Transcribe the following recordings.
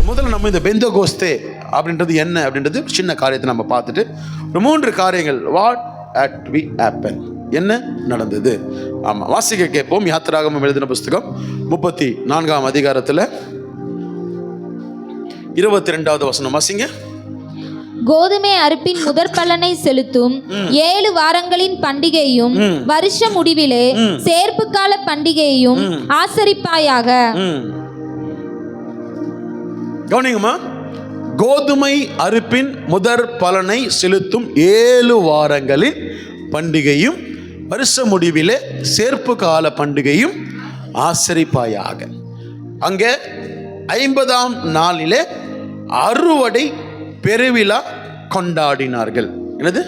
முதல்ல நம்ம இந்த பெந்தகோஸ்தே அப்படின்றது என்ன அப்படின்றது சின்ன காரியத்தை நம்ம பார்த்துட்டு ஒரு 3 காரியங்கள் வாட் அட் வி ஹேப்பன், என்ன நடந்தது. ஆமாம், வாசிக்க கேட்போம். யாத்திராகமம் எழுதின புஸ்தகம் 34ஆம் அதிகாரத்தில் 22வது வசனம் வாசிங்க. கோதுமை அறுப்பின் முதற் பலனை செலுத்தும் 7 வாரங்களின் பண்டிகையும் வருஷ முடிவிலே சேர்ப்பு கால பண்டிகையும் ஆசரிப்பாயாக. கவனிங்கம்மா, கோதுமை அறுப்பின் முதற் பலனை செலுத்தும் 7 வாரங்களின் பண்டிகையும் வருஷ முடிவிலே சேர்ப்பு கால பண்டிகையும் ஆசரிப்பாயாக. அங்கே 50ஆம் நாளிலே அறுவடை பெருவிழா கொண்டாடினார்கள். என்னது?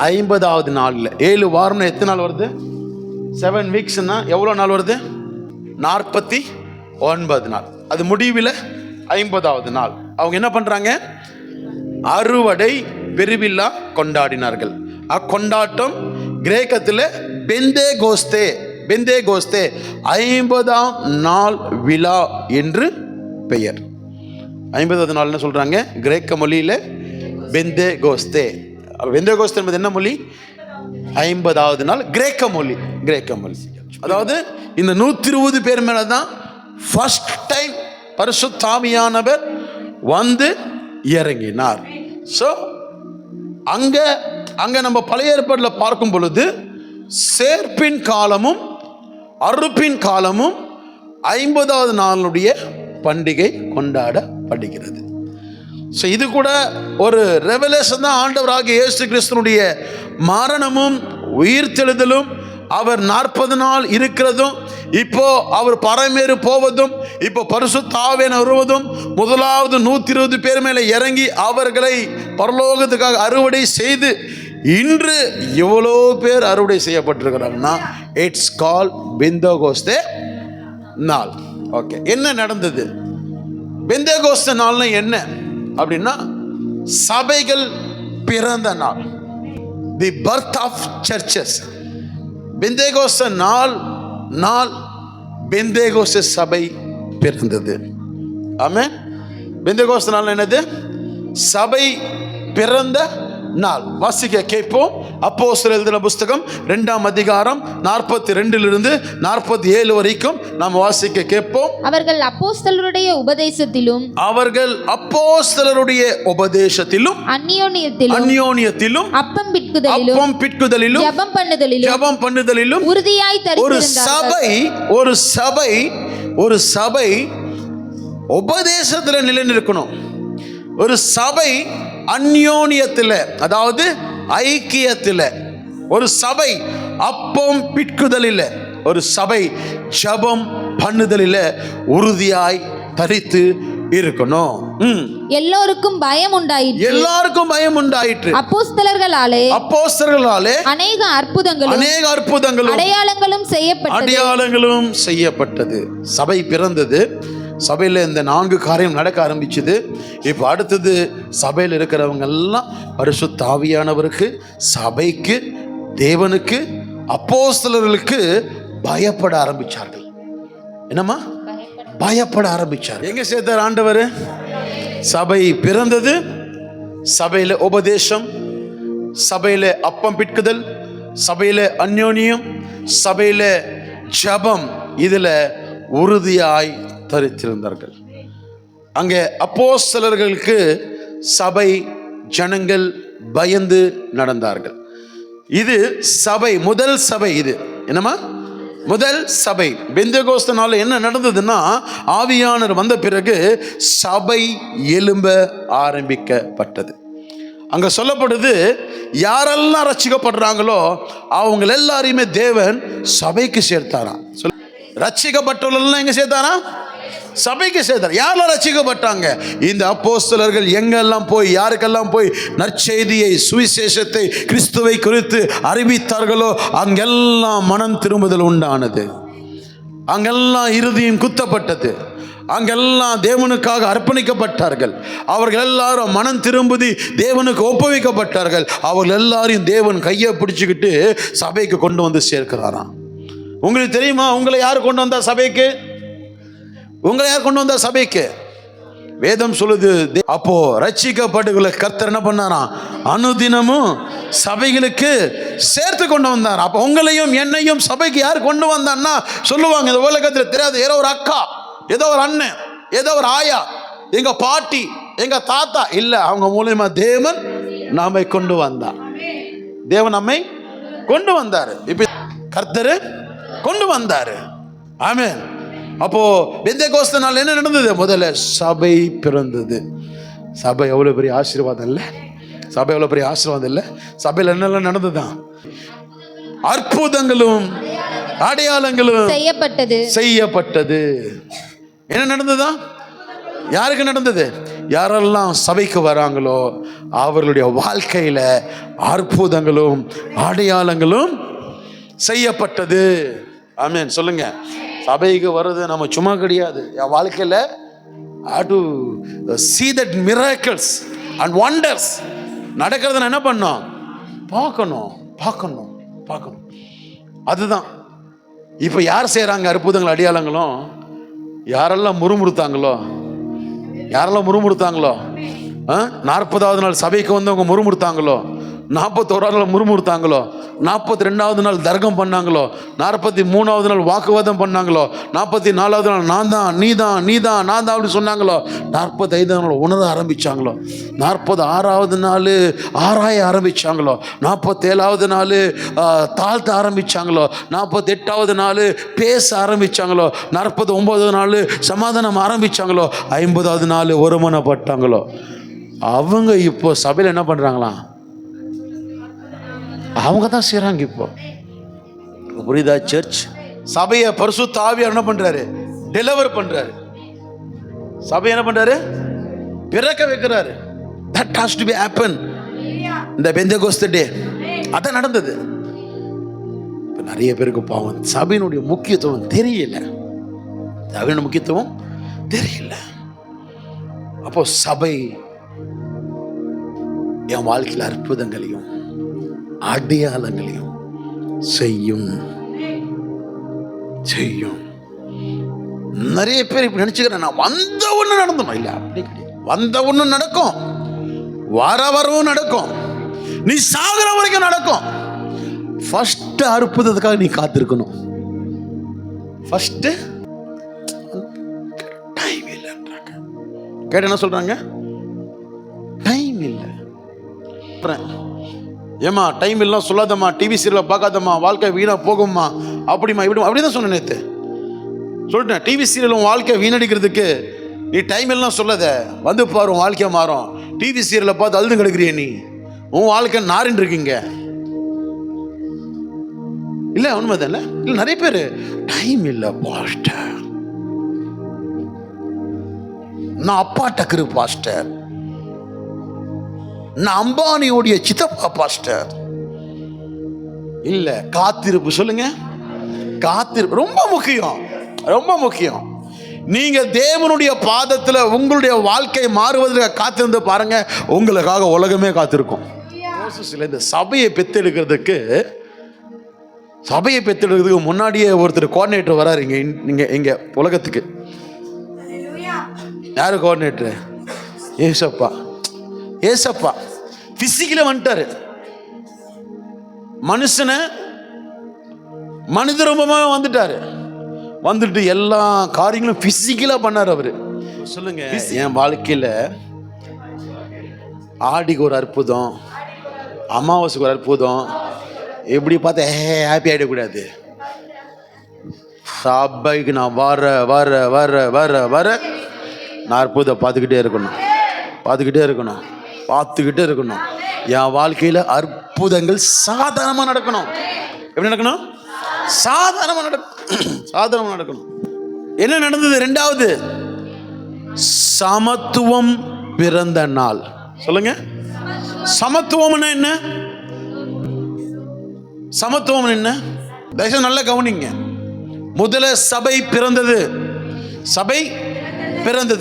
50வது நாளில் 7 வாரம்னா எத்தனை நாள் வருது? 7 வீக்ஸ்னா எவ்வளோ நாள் வருது? 49 நாள். அது முடிவில் 50வது நாள் அவங்க என்ன பண்றாங்க? அறுவடை பெருவிழா கொண்டாடினார்கள். அக்கொண்டாட்டம் கிரேக்கத்தில் பெந்தேகோஸ்தே 50ஆம் நாள் விழா என்று பெயர். 50வது நாள் என்ன சொல்றாங்க? கிரேக்க மொழியில பெந்தேகோஸ்தே. பெந்தேகோஸ்தே என்பது என்ன மொழி? 50வது நாள் கிரேக்க மொழி. அதாவது இந்த 120 பேர் மேல தான் ஃபர்ஸ்ட் டைம் பரிசுத்த ஆவியானவர் வந்து இறங்கினார். ஸோ அங்க நம்ம பழைய ஏற்பாட்டில் பார்க்கும் பொழுது சேர்ப்பின் காலமும் அறுப்பின் காலமும் 50வது நாளுடைய பண்டிகை கொண்டாடப்படுகிறது. ஸோ இது கூட ஒரு ரெவலேஷன் தான். ஆண்டவராகிய இயேசு கிறிஸ்துனுடைய மரணமும் உயிர்த்தெழுதலும், அவர் 40 நாள் இருக்கிறதும், இப்போ அவர் பரமேறு போவதும், இப்போ பரிசுத்த ஆவியானவர் வருவதும், முதலாவது 120 பேர் மேலே இறங்கி அவர்களை பரலோகத்துக்காக அறுவடை செய்து இன்று எவ்வளோ பேர் அறுவடை செய்யப்பட்டிருக்கிறாங்கன்னா இட்ஸ் கால் பெந்தகோஸ்தே நாள். ஓகே, என்ன நடந்தது? பெந்தகோஸ்தே நாள்னா என்ன அப்படின்னா சபைகள் பிறந்த நாள், the birth of churches. Pentecost நாள் பெந்தகோஸ்தே சபை பிறந்தது. ஆமென். பெந்தகோஸ்தே நாள் என்னது? சபை பிறந்த நாள். வாசிக்க கேட்போம். அப்போஸ்தலர் எழுதின புஸ்தகம் 2ஆம் அதிகாரம் 42 47 வரைக்கும் நாம் வாசிக்க கேட்போம். அவர்கள் அப்போஸ்தலருடைய உபதேசத்திலும் அந்யோன்யத்திலும் அப்பம் பிட்குதலிலும் ஜெபம் பண்ணுதலிலும் உறுதியாய் தரித்திருந்தார்கள். ஒரு சபை உபதேசத்தில் நிலைநிற்கணும். ஒரு சபை அந்யோன்யத்தில், அதாவது ஐக்கியத்தில், ஒரு சபை அப்பம் பிட்குதலில், ஒரு சபை ஜெபம் பண்ணுதலில் உறுதியாய் தரித்து இருக்கணும். எல்லோருக்கும் பயம் உண்டாயிற்று. அப்போஸ்தலர்களாலே அநேக அற்புதங்களும் அடையாளங்களும் செய்யப்பட்டது. சபை பிறந்தது. சபையில் இந்த 4 காரியம் நடக்க ஆரம்பிச்சுது. இப்போ அடுத்தது சபையில் இருக்கிறவங்க எல்லாம் பரிசுத்த ஆவியானவருக்கு, சபைக்கு, தேவனுக்கு, அப்போஸ்தலர்களுக்கு பயப்பட ஆரம்பிச்சார்கள். என்னம்மா? பயப்பட ஆரம்பிச்சார். எங்க சேர்த்தார் ஆண்டவர்? சபை பிறந்தது, சபையில உபதேசம், சபையில அப்பம் பிட்குதல், சபையில அந்யோன்யம், சபையில ஜெபம், இதுல உறுதியாய் தரித்திருந்தார்கள். அங்கே அப்போஸ்தலர்களுக்கு சபை ஜனங்கள் பயந்து நடந்தார்கள். இது சபை, முதல் சபை. இது என்னமா? முதல் சபை. பெந்தகோஸ்தே நாளில் என்ன நடந்ததுன்னா, ஆவியானவர் வந்த பிறகு சபை எழும்ப ஆரம்பிக்கப்பட்டது. அங்க சொல்லப்படுது, யாரெல்லாம் ரட்சிக்கப்படுறாங்களோ அவங்க எல்லாரையுமே தேவன் சபைக்கு சேர்த்தாராம். ரட்சிக்கப்பட்டவர்கள் எங்க சேர்த்தாரா? சபைக்கு சேர்த்தார். யாரெல்லாம் ரட்சிக்கப்பட்டாங்க? இந்த அப்போஸ்தலர்கள் எங்கெல்லாம் போய், யாருக்கெல்லாம் போய் நற்செய்தியை, சுவிசேஷத்தை, கிறிஸ்துவை குறித்து அறிவித்தார்களோ அங்கெல்லாம் மனம் திரும்புதல் உண்டானது. அங்கெல்லாம் இருதயம் குத்தப்பட்டது. அங்கெல்லாம் தேவனுக்காக அர்ப்பணிக்கப்பட்டார்கள். அவர்கள் எல்லாரும் மனம் திரும்புதி தேவனுக்கு ஒப்புவிக்கப்பட்டார்கள். அவர்கள் எல்லாரையும் தேவன் கையை பிடிச்சுக்கிட்டு சபைக்கு கொண்டு வந்து சேர்க்கிறாராம். உங்களுக்கு தெரியுமா உங்களை யார் கொண்டு வந்தா சபைக்கு? உங்களை யார் கொண்டு வந்தா சபைக்கு? வேதம் சொல்லுது. அப்போ ரட்சிக்கப்படுகிற கர்த்தர் என்ன பண்ணாராம்? அனுதினமும் சபைகளுக்கு சேர்த்து கொண்டு வந்தார். அப்போ உங்களையும் என்னையும் சபைக்கு யார் கொண்டு வந்தான்னா சொல்லுவாங்க, இந்த உலகத்தில் தெரியாது, ஏதோ ஒரு அக்கா, ஏதோ ஒரு அண்ணன், ஏதோ ஒரு ஆயா, எங்க பாட்டி, எங்க தாத்தா இல்ல. அவங்க மூலமா தேவன் நம்மை கொண்டு வந்தார். தேவன் நம்மை கொண்டு வந்தாரு. இப்ப கர்த்தர் கொண்டு வந்தாரு. ஆமென். அப்போ பெந்தேகோஸ்து நாள் என்ன நடந்தது? முதல்ல சபை பிறந்தது. சபை எவ்வளவு பெரிய ஆசீர்வாதம் இல்லை? சபை எவ்வளவு பெரிய ஆசீர்வாதம் இல்லை? சபையில் என்னெல்லாம் நடந்ததுதான்? அற்புதங்களும் அடையாளங்களும் செய்யப்பட்டது. என்ன நடந்ததா? யாருக்கு நடந்தது? யாரெல்லாம் சபைக்கு வராங்களோ அவர்களுடைய வாழ்க்கையில அற்புதங்களும் அடையாளங்களும் செய்யப்பட்டது. ஆமென். சொல்லுங்க. சபைக்கு வர்றது நம்ம சும்மா கிடையாது. என் வாழ்க்கையில I have to see that miracles and wonders நடக்கிறத நான் என்ன பண்ணோம்? பார்க்கணும். அதுதான் இப்ப யார் செய்யறாங்க அற்புதங்கள் அடையாளங்களும்? யாரெல்லாம் முறுமுறுத்தாங்களோ 40வது நாள் சபைக்கு வந்தவங்க முறுமுறுத்தாங்களோ, 41வது நாள் முறுமுறுத்தாங்களோ, 42வது நாள் தர்க்கம் பண்ணாங்களோ, 43வது நாள் வாக்குவாதம் பண்ணாங்களோ, 44வது நாள் நான் தான் நான் தான் அப்படி சொன்னாங்களோ, 45வது நாள் உணர ஆரம்பிச்சாங்களோ, 46வது நாள் ஆராய ஆரம்பிச்சாங்களோ, 47வது நாள் தாழ்த்த ஆரம்பிச்சாங்களோ, 48வது நாள் பேச ஆரம்பிச்சாங்களோ, 49வது நாள் சமாதானம் ஆரம்பிச்சாங்களோ, 50வது நாள் ஒருமனப்பட்டாங்களோ, அவங்க இப்போ சபையில் என்ன பண்றாங்களாம்? அவங்க தான் செய்றாங்க. இப்போ புரியுதா சர்ச்? சபையை பரிசுத்த ஆவியார் என்ன பண்றாரு? டெலிவர் பண்றாரு. சபை என்ன பண்றாரு? பிறக்க வைக்கிறாரு. That has to be happen. இந்த பெந்தேகோஸ்து டே அதான் நடந்தது. இப்போ நிறைய பேருக்கு பாவம் சபையினுடைய முக்கியத்துவம் தெரியல. அப்போ சபை என் வாழ்க்கையில் அற்புதங்களையும் அடையாளங்களையும் செய்யும். நிறைய பேர் இப்ப நினைச்சுக்கிறேன், நான் வந்த ஒண்ணு நடந்தணும். இல்ல, அப்படி கிடையாது. வந்த ஒண்ணு நடக்கும், வரவும் நடக்கும், நீ சாகுற வரைக்கும் நடக்கும். ஃபர்ஸ்ட் அற்புதத்துக்காக நீ காத்திருக்கணும். ஃபர்ஸ்ட் டைம் இல்லைன்றாங்க. கேட்ட என்ன சொல்றாங்க? டைம் இல்லை. ஏமா டைம் எல்லாம் சொல்லாதம்மா, டிவி சீரியல் பார்க்காதம்மா, வாழ்க்கை வீணா போகும்மா, அப்படிமா இப்படிமா அப்படிதான் சொன்னேன். நேற்று சொல்லிட்டேன், டிவி சீரியல் உன் வாழ்க்கை வீணடிக்கிறதுக்கு நீ டைம் எல்லாம் சொல்லாத, வந்து பாரு உன் வாழ்க்கை மாறும். டிவி சீரியலை பார்த்து அழுது கிடக்குறிய நீ, உன் வாழ்க்கை நாரின்னு இருக்கீங்க. இல்லை உண்மைதான் இல்லை? இல்லை நிறைய பேர் டைம் இல்லை பாஸ்டர், நான் அப்பா டக்கரு பாஸ்டர், நான் அம்பானியோடைய சித்தப்பா பாஸ்டர். இல்ல, காத்திருப்பு. சொல்லுங்க, காத்திருப்பு ரொம்ப முக்கியம். நீங்க தேவனுடைய பாதத்துல உங்களுடைய வாழ்க்கை மாறுவதற்கு காத்திருந்து பாருங்க, உங்களுக்காக உலகமே காத்திருக்கும். இந்த சபையை பெத்தெடுக்கிறதுக்கு முன்னாடியே ஒருத்தர் கோஆர்டினேட்டர் வராரு இங்க உலகத்துக்கு. யாரு கோஆர்டினேட்டர்? ஏசப்பா பிசிக்கல வந்துட்டாரு. மனித ரூபமா வந்துட்டு எல்லா காரியங்களும் பிசிக்கலா பண்ணாரு அவரு. சொல்லுங்க, என் வாழ்க்கையில ஆடிக்கு ஒரு அற்புதம், அமாவாசைக்கு ஒரு அற்புதம், எப்படி பார்த்தா ஹாப்பி ஆயிடக்கூடாது. சபைக்கு நான் வர நான் அற்புதம் பார்த்துக்கிட்டே இருக்கணும். என் வாழ்க்கையில அற்புதங்கள் சாதாரணமா நடக்கணும். எப்படி நடக்கணும்? சாதாரணமா நடக்கணும். என்ன நடந்தது? 2வது சமத்துவம் பிறந்த நாள். சொல்லுங்க, சமத்துவம் என்ன? தயவுசெய்து நல்லா கவனிங்க. முதல்ல சபை பிறந்தது.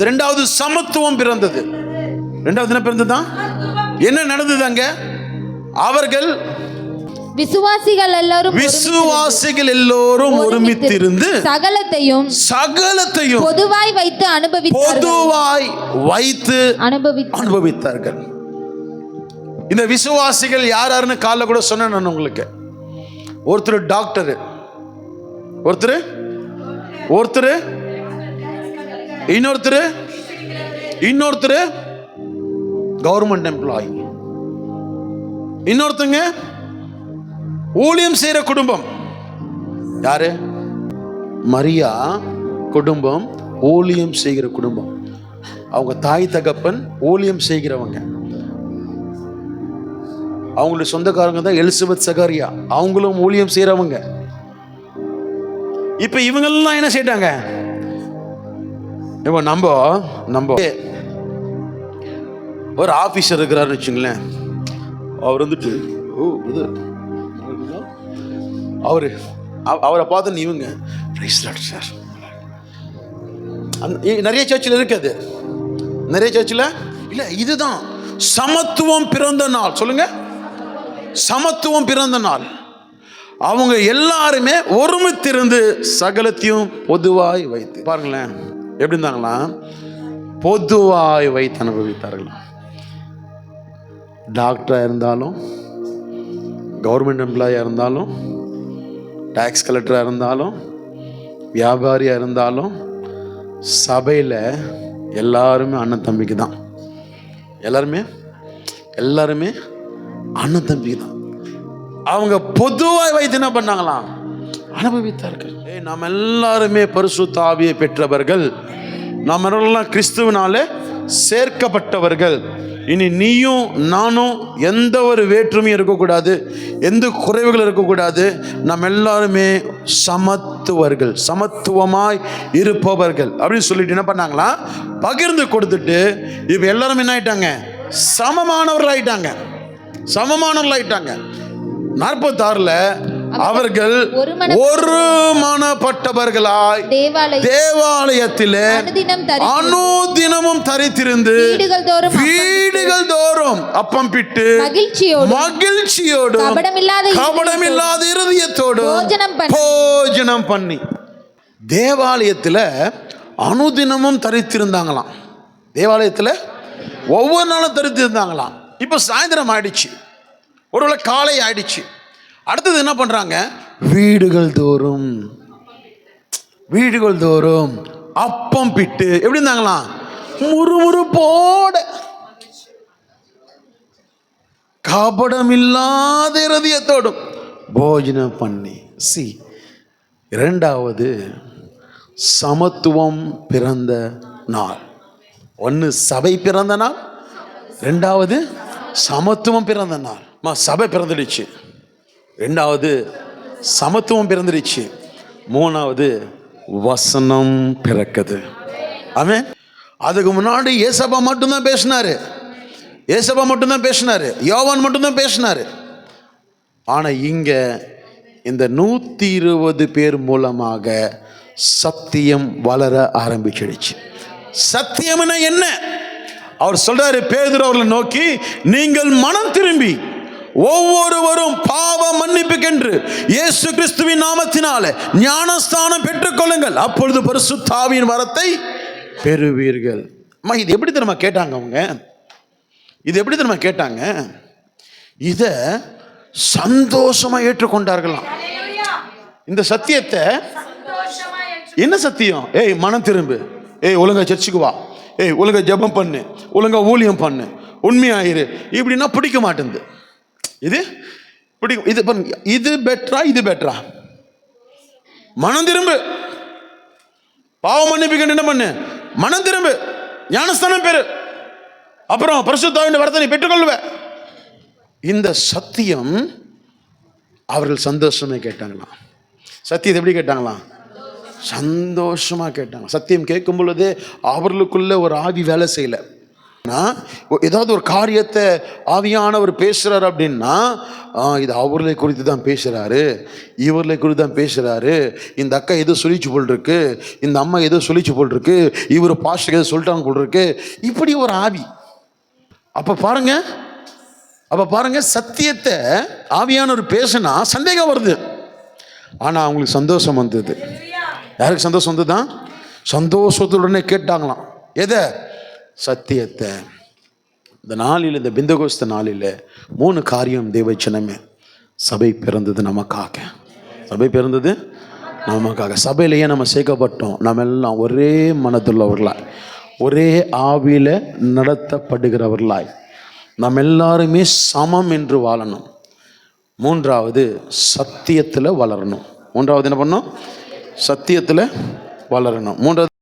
2வது சமத்துவம் பிறந்தது. 2வது என்ன பிறந்ததுதான்? என்ன நடந்தது அங்க? அவர்கள் விசுவாசிகள் எல்லோரும் ஒருமித்திருந்து சகலத்தையும் பொதுவாய் வைத்து அனுபவித்தார்கள். இந்த விசுவாசிகள் யாருன்னு காலைல கூட சொன்னேன் நான் உங்களுக்கு. ஒருத்தர் டாக்டர், ஒருத்தர் இன்னொருத்தர் கவர்மெண்ட் எம்ப்ளாயி, இன்னொருத்தங்க ஊழியம் செய்யற குடும்பம். யாரு? மரியா குடும்பம் ஊழியம் செய்கிற குடும்பம். அவங்க தாய் தகப்பன் ஊழியம் செய்கிறவங்க. அவங்களுடைய சொந்தக்காரங்க தான் எலிசபெத் சகாரியா, அவங்களும் ஊழியம் செய்யறவங்க. இப்ப இவங்கெல்லாம் என்ன செய்யிட்டாங்க? இப்போ நம்ம ஒரு ஆபீசர் இருக்கிறாருன்னு வச்சுங்களேன். அவர் வந்துட்டு அவரை பார்த்து இவங்க சார் நிறைய சர்ச்சில் இருக்காது, நிறைய சர்ச்சில் இல்ல. இதுதான் சமத்துவம் பிறந்த நாள். சொல்லுங்க, சமத்துவம் பிறந்த நாள். அவங்க எல்லாருமே ஒருமித்திருந்து சகலத்தையும் பொதுவாய் வைத்து, பாருங்களேன் எப்படி இருந்தாங்களாம், பொதுவாய் வைத்து அனுபவித்தார்களாம். டாக்டராக இருந்தாலும், கவர்மெண்ட் எம்ப்ளாயாக இருந்தாலும், டாக்ஸ் கலெக்டராக இருந்தாலும், வியாபாரியாக இருந்தாலும், சபையில் எல்லாருமே அண்ணன் தம்பிக்கு தான். எல்லாருமே அண்ணன் தம்பிக்கு தான். அவங்க பொதுவாய் வைத்து என்ன பண்ணாங்களாம்? அனுபவித்தார்கள். நாம் எல்லாருமே பரிசுத்த ஆவியை பெற்றவர்கள். நாம் எல்லாம் கிறிஸ்துவினாலே சேர்க்கப்பட்டவர்கள். இனி நீயும் நானும் எந்த ஒரு வேற்றுமையும் இருக்கக்கூடாது, எந்த குறைவுகள் இருக்கக்கூடாது. நாம் எல்லாருமே சமத்துவர்கள், சமத்துவமாய் இருப்பவர்கள் அப்படின்னு சொல்லிட்டு என்ன பண்ணாங்களா? பகிர்ந்து கொடுத்துட்டு இப்போ எல்லாரும் என்ன ஆயிட்டாங்க? சமமானவர்கள் ஆயிட்டாங்க. 46ல் அவர்கள் ஒருமனப்பட்டவர்களாய் தேவாலயத்திலே அனுதினமும் தரித்திருந்து வீடுகள் தோறும் அப்பம் பிட்டு மகிழ்ச்சியோடு கபடமில்லாத இருதயத்தோடு போஜனம் பண்ணி தேவாலயத்தில் அனுதினமும் தரித்திருந்தாங்களாம். தேவாலயத்தில் ஒவ்வொரு நாளும் தரித்திருந்தாங்களாம். இப்போ சாயந்தரம் ஆயிடுச்சு, ஒருவேளை காலை ஆயிடுச்சு. அடுத்தது என்ன பண்றாங்க? வீடுகள் தோறும் அப்பம் பிட்டு எப்படி இருந்தாங்களாம்? முறுமுறுப்போட, கபடமில்லாத இருதயத்தோடும் போஜனம் பண்ணி. இரண்டாவது சமத்துவம் பிறந்த நாள். ஒன்று சபை பிறந்த நாள், ரெண்டாவது சமத்துவம் பிறந்த நாள். சபை பிறந்துடுச்சு, ரெண்டாவது சமத்துவம் பிறந்துடுச்சு, மூணாவது வசனம் பிறக்குது. ஆமென். அதுக்கு முன்னாடி ஏசப்பா மட்டும்தான் பேசினாரு, யோவான் மட்டும்தான் பேசினாரு. ஆனா இங்க இந்த 120 பேர் மூலமாக சத்தியம் வளர ஆரம்பிச்சிடுச்சு. சத்தியம்னா என்ன? அவர் சொல்றாரு, பேதுரு அவர்களை நோக்கி, நீங்கள் மனம் திரும்பி ஒவ்வொருவரும் பாவ மன்னிப்புக்கென்று இயேசு கிறிஸ்துவின் நாமத்தினாலே ஞானஸ்தானம் பெற்றுக்கொள்ளுங்கள், அப்பொழுது பரிசுத்த ஆவியின் வரத்தை பெறுவீர்கள். இது எப்படி தெரியுமா கேட்டாங்க அவங்க? இத சந்தோஷமா ஏற்றுக்கொண்டார்களாம். இந்த சத்தியத்தை, என்ன சத்தியம்? மனம் திரும்பு, ஒழுங்கா சர்ச்சுக்கு வா, ஒழுங்கா ஜெபம் பண்ணு, ஒழுங்கா ஊழியம் பண்ணு, உண்மையாயிரு. இப்படின்னா பிடிக்க மாட்டேங்குது. இது பிடிக்கும். இது பெட்டரா? மனம் திரும்பு, பாவ மன்னிப்புக்கு என்ன பண்ணு, மனம் திரும்பு, ஞானஸ்தானம் பெறு, அப்புறம் பரிசுத்த ஆவியின் வரத்தை நீ பெற்றுக்கொள்வ. இந்த சத்தியம் அவர்கள் சந்தோஷமே கேட்டாங்களாம். சத்தியத்தை எப்படி கேட்டாங்களாம்? சந்தோஷமா கேட்டாங்க. சத்தியம் கேட்கும் பொழுதே அவர்களுக்குள்ள ஒரு ஆவி வேலை செய்யல. ஏதாவது ஒரு காரியத்தை ஆவியானவர் பேசுறாரு அப்படின்னா, இது அவர்களை குறித்து தான் பேசுறாரு, இவர்களை குறித்து தான் பேசுறாரு, இந்த அக்கா ஏதோ சொல்லிச்சு போல் இருக்கு, இந்த அம்மா ஏதோ சொல்லிச்சு போல் இருக்கு, இவர் பாஸ்டர் ஏதோ சொல்லிட்டாங்க போல் இருக்கு, இப்படி ஒரு ஆவி. அப்ப பாருங்க, அப்ப பாருங்க, சத்தியத்தை ஆவியானவர் பேசினா சந்தேகம் வருது, ஆனா அவங்களுக்கு சந்தோஷம் வந்தது. யாருக்கு சந்தோஷம் வந்ததுதான்? சந்தோஷத்துடனே கேட்டாங்களாம். எதை? சத்தியத்தை. இந்த நாளில், இந்த பெந்தெகோஸ்து நாளில் 3 காரியம் தேவச்சனமே. சபை பிறந்தது நமக்காக. சபை பிறந்தது நமக்காக. சபையிலேயே நம்ம சேர்க்கப்பட்டோம். நம்ம எல்லாம் ஒரே மனதுள்ளவர்களாய், ஒரே ஆவியில நடத்தப்படுகிறவர்களாய், நம்ம எல்லாருமே சமம் என்று வாழணும். 3வது சத்தியத்தில் வளரணும். 3வது என்ன பண்ணணும்? சத்தியத்தில் வளரணும். 3வது